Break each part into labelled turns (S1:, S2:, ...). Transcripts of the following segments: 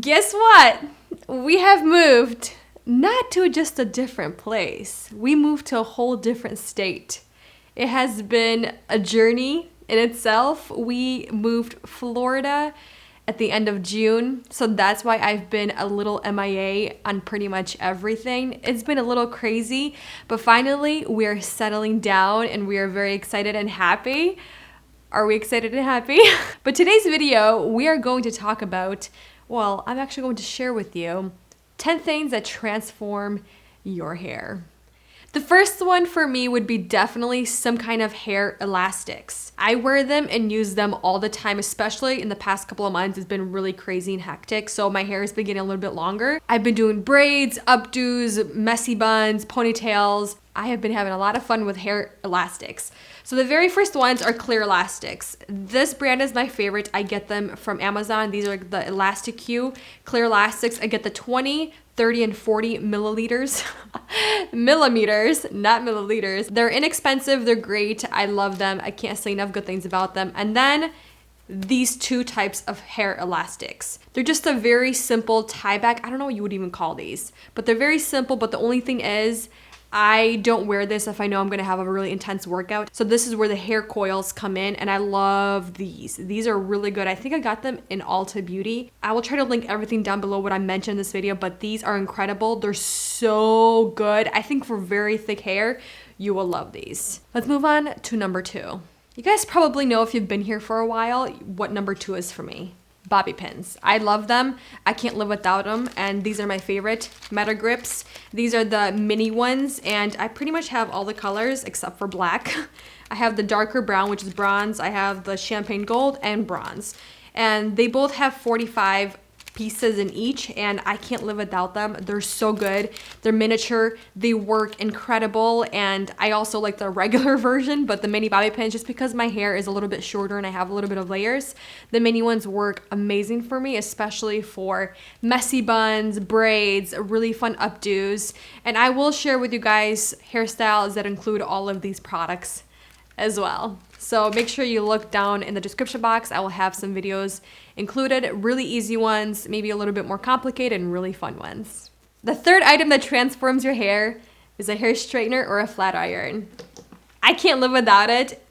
S1: Guess what? We have moved not to just a different place. We moved to a whole different state. It has been a journey in itself. We moved Florida at the end of June, so that's why I've been a little MIA on pretty much everything. It's been a little crazy, but finally we are settling down and we are very excited and happy. Are we excited and happy? But today's video, we are going to talk about, well, I'm actually going to share with you 10 things that transform your hair. The first one for me would be definitely some kind of hair elastics. I wear them and use them all the time, especially in the past couple of months. It's been really crazy and hectic, so my hair has been getting a little bit longer. I've been doing braids, updos, messy buns, ponytails. I have been having a lot of fun with hair elastics. So the very first ones are clear elastics. This brand is my favorite. I get them from Amazon. These are the Elastic Q clear elastics. I get the 20, 30, and 40 milliliters. Millimeters, not milliliters. They're inexpensive. They're great. I love them. I can't say enough good things about them. And then these two types of hair elastics. They're just a very simple tie back. I don't know what you would even call these, but they're very simple. But the only thing is, I don't wear this if I know I'm going to have a really intense workout. So this is where the hair coils come in, and I love these. These are really good. I think I got them in Ulta Beauty. I will try to link everything down below what I mentioned in this video, but these are incredible. They're so good. I think for very thick hair, you will love these. Let's move on to number 2. You guys probably know, if you've been here for a while, what number 2 is for me. Bobby pins. I love them. I can't live without them, and these are my favorite. Meta Grips. These are the mini ones, and I pretty much have all the colors except for black. I have the darker brown, which is bronze. I have the champagne gold and bronze, and they both have 45 pieces in each, and I can't live without them. They're so good. They're miniature. They work incredible, and I also like the regular version, but the mini bobby pins, just because my hair is a little bit shorter and I have a little bit of layers, the mini ones work amazing for me, especially for messy buns, braids, really fun updos. And I will share with you guys hairstyles that include all of these products as well. So make sure you look down in the description box. I will have some videos included, really easy ones, maybe a little bit more complicated, and really fun ones. The third item that transforms your hair is a hair straightener or a flat iron. I can't live without it.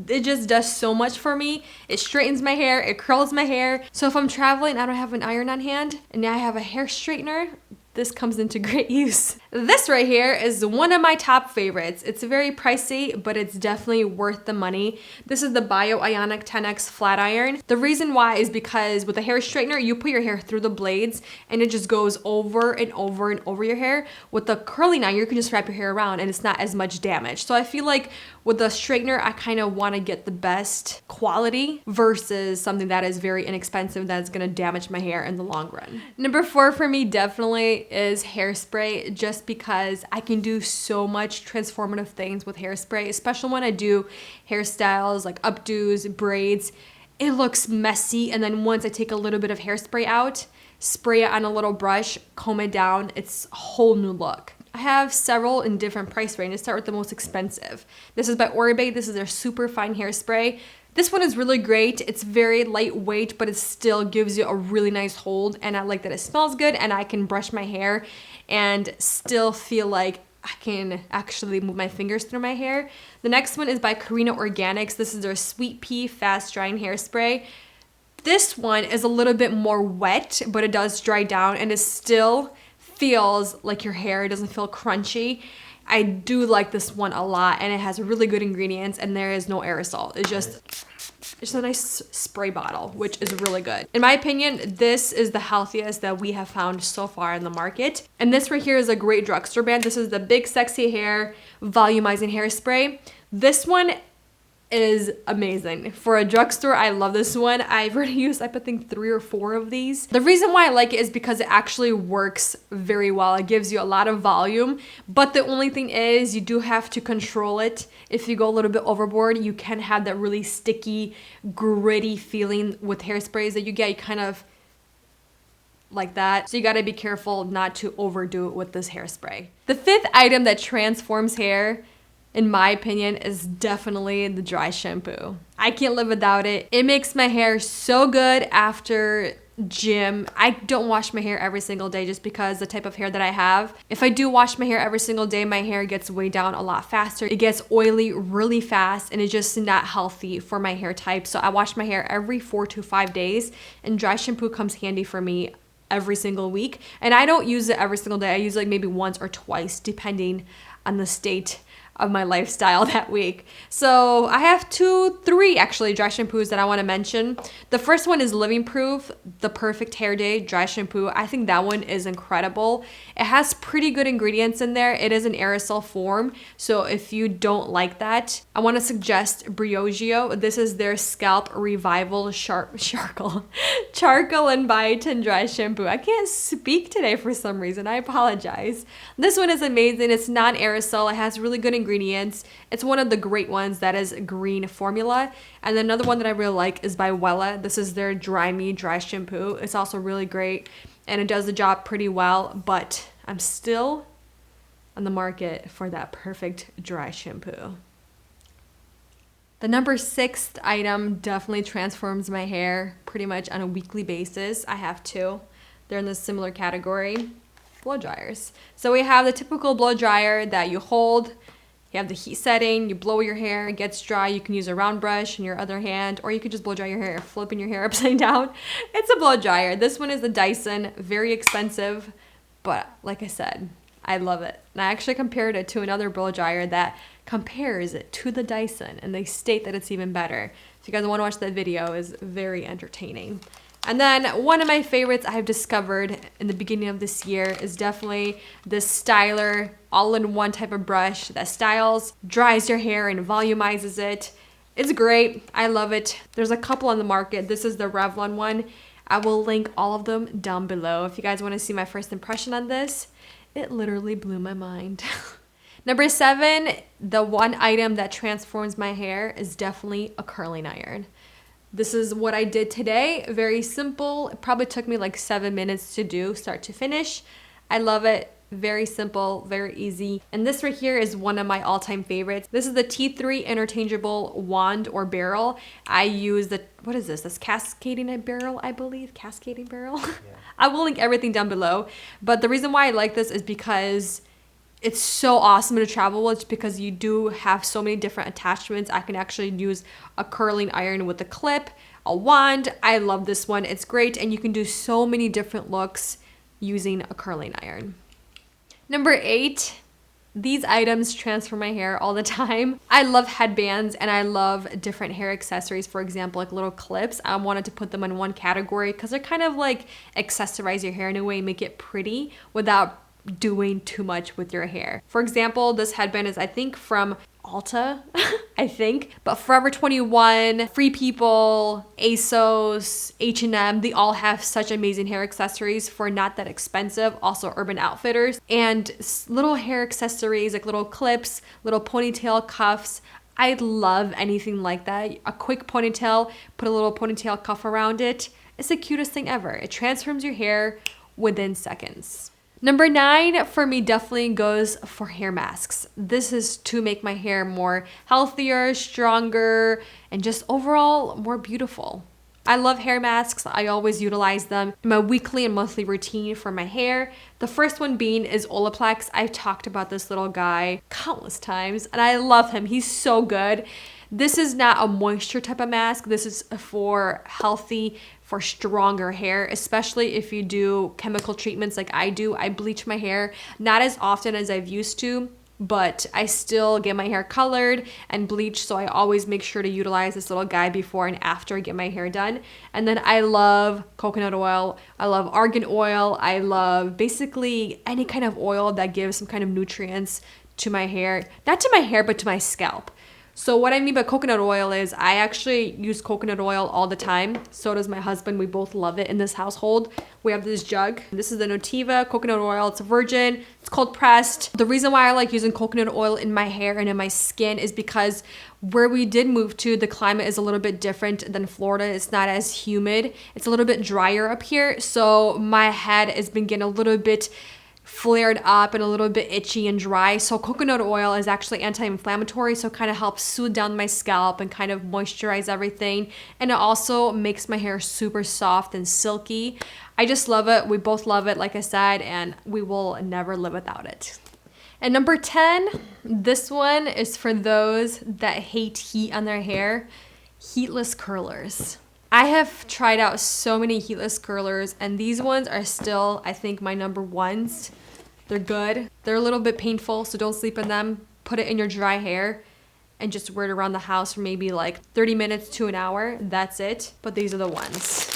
S1: It just does so much for me. It straightens my hair, it curls my hair. So if I'm traveling, I don't have an iron on hand, and now I have a hair straightener, this comes into great use. This right here is one of my top favorites. It's very pricey, but it's definitely worth the money. This is the Ionic 10X flat iron. The reason why is because with a hair straightener, you put your hair through the blades and it just goes over and over and over your hair. With the curling iron, you can just wrap your hair around and it's not as much damage. So I feel like with the straightener, I kind of want to get the best quality versus something that is very inexpensive that's going to damage my hair in the long run. Number 4 for me definitely is hairspray, just because I can do so much transformative things with hairspray, especially when I do hairstyles like updos, braids. It looks messy, and then once I take a little bit of hairspray out, spray it on a little brush, comb it down, it's a whole new look. I have several in different price ranges. Start with the most expensive. This is by Oribe. This is their Superfine hairspray. This one is really great. It's very lightweight, but it still gives you a really nice hold. And I like that it smells good, and I can brush my hair and still feel like I can actually move my fingers through my hair. The next one is by Carina Organics. This is their Sweet Pea Fast Drying Hairspray. This one is a little bit more wet, but it does dry down, and it still feels like your hair doesn't feel crunchy. I do like this one a lot, and it has really good ingredients, and there is no aerosol. It's just a nice spray bottle, which is really good. In my opinion, this is the healthiest that we have found so far in the market. And this right here is a great drugstore brand. This is the Big Sexy Hair Volumizing Hairspray. This one is amazing. For a drugstore, I love this one. I've already used, I think, 3 or 4 of these. The reason why I like it is because it actually works very well. It gives you a lot of volume, but the only thing is you do have to control it. If you go a little bit overboard, you can have that really sticky, gritty feeling with hairsprays that you get. You kind of like that. So you gotta be careful not to overdo it with this hairspray. The 5th item that transforms hair, in my opinion, is definitely the dry shampoo. I can't live without it. It makes my hair so good after gym. I don't wash my hair every single day just because the type of hair that I have. If I do wash my hair every single day, my hair gets way down a lot faster. It gets oily really fast and it's just not healthy for my hair type. So I wash my hair every 4 to 5 days, and dry shampoo comes handy for me every single week. And I don't use it every single day. I use it like maybe once or twice depending on the state of my lifestyle that week. So I have three actually dry shampoos that I want to mention. The first one is Living Proof, the Perfect Hair Day dry shampoo. I think that one is incredible. It has pretty good ingredients in there. It is an aerosol form, so if you don't like that, I want to suggest BRIOGEO. This is their Scalp Revival Charcoal and Biotin dry shampoo. I can't speak today for some reason. I apologize. This one is amazing. It's non-aerosol. It has really good ingredients. It's one of the great ones that is green formula. And then another one that I really like is by Wella. This is their Dry Me dry shampoo. It's also really great and it does the job pretty well, but I'm still on the market for that perfect dry shampoo. The number 6 item definitely transforms my hair pretty much on a weekly basis. I have two. They're in the similar category. Blow dryers. So we have the typical blow dryer that you hold. You have the heat setting, you blow your hair, it gets dry. You can use a round brush in your other hand, or you could just blow dry your hair, flipping your hair upside down. It's a blow dryer. This one is the Dyson, very expensive, but like I said, I love it. And I actually compared it to another blow dryer that compares it to the Dyson, and they state that it's even better. If you guys want to watch that video, it's very entertaining. And then one of my favorites I've discovered in the beginning of this year is definitely this styler all-in-one type of brush that styles, dries your hair, and volumizes it. It's great. I love it. There's a couple on the market. This is the Revlon one. I will link all of them down below. If you guys want to see my first impression on this, it literally blew my mind. Number 7, the one item that transforms my hair is definitely a curling iron. This is what I did today. Very simple. It probably took me like 7 minutes to do, start to finish. I love it. Very simple, very easy. And this right here is one of my all-time favorites. This is the T3 Interchangeable Wand or Barrel. I use the, what is this? This Cascading barrel, I believe. Cascading barrel? Yeah. I will link everything down below. But the reason why I like this is because it's so awesome to travel with, because you do have so many different attachments. I can actually use a curling iron with a clip, a wand. I love this one. It's great, and you can do so many different looks using a curling iron. Number 8, these items transform my hair all the time. I love headbands and I love different hair accessories. For example, like little clips. I wanted to put them in one category because they're kind of like accessorize your hair in a way, make it pretty without doing too much with your hair. For example, this headband is I think from Ulta, I think, but Forever 21, Free People, ASOS, H&M, they all have such amazing hair accessories for not that expensive. Also Urban Outfitters, and little hair accessories like little clips, little ponytail cuffs. I love anything like that. A quick ponytail, put a little ponytail cuff around it. It's the cutest thing ever. It transforms your hair within seconds. Number 9 for me definitely goes for hair masks. This is to make my hair more healthier, stronger, and just overall more beautiful. I love hair masks. I always utilize them in my weekly and monthly routine for my hair. The first one being is Olaplex. I've talked about this little guy countless times and I love him. He's so good. This is not a moisture type of mask. This is for healthy, for stronger hair, especially if you do chemical treatments like I do. I bleach my hair, not as often as I've used to, but I still get my hair colored and bleached, so I always make sure to utilize this little guy before and after I get my hair done. And then I love coconut oil, I love argan oil, I love basically any kind of oil that gives some kind of nutrients to my hair, not to my hair, but to my scalp. So what I mean by coconut oil is I actually use coconut oil all the time. So does my husband. We both love it in this household. We have this jug. This is the Nutiva coconut oil. It's a virgin. It's cold pressed. The reason why I like using coconut oil in my hair and in my skin is because where we did move to, the climate is a little bit different than Florida. It's not as humid. It's a little bit drier up here. So my head has been getting a little bit flared up and a little bit itchy and dry. So coconut oil is actually anti-inflammatory, so it kind of helps soothe down my scalp and kind of moisturize everything. And it also makes my hair super soft and silky. I just love it. We both love it, like I said, and we will never live without it. And number 10, this one is for those that hate heat on their hair. Heatless curlers. I have tried out so many heatless curlers, and these ones are still, I think, my number ones. They're good. They're a little bit painful, so don't sleep in them. Put it in your dry hair and just wear it around the house for maybe like 30 minutes to an hour. That's it. But these are the ones.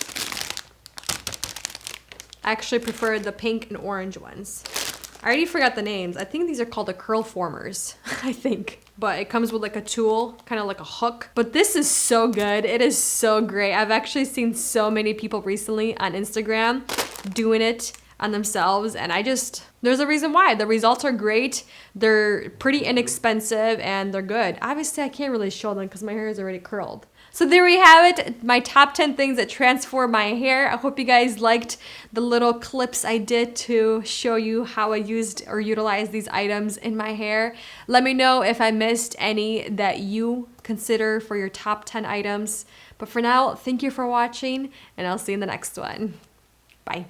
S1: I actually prefer the pink and orange ones. I already forgot the names. I think these are called the Curlformers, I think. But it comes with like a tool, kind of like a hook. But this is so good. It is so great. I've actually seen so many people recently on Instagram doing it on themselves. And there's a reason why. The results are great. They're pretty inexpensive and they're good. Obviously, I can't really show them because my hair is already curled. So there we have it, my top 10 things that transform my hair. I hope you guys liked the little clips I did to show you how I used or utilized these items in my hair. Let me know if I missed any that you consider for your top 10 items. But for now, thank you for watching, and I'll see you in the next one. Bye.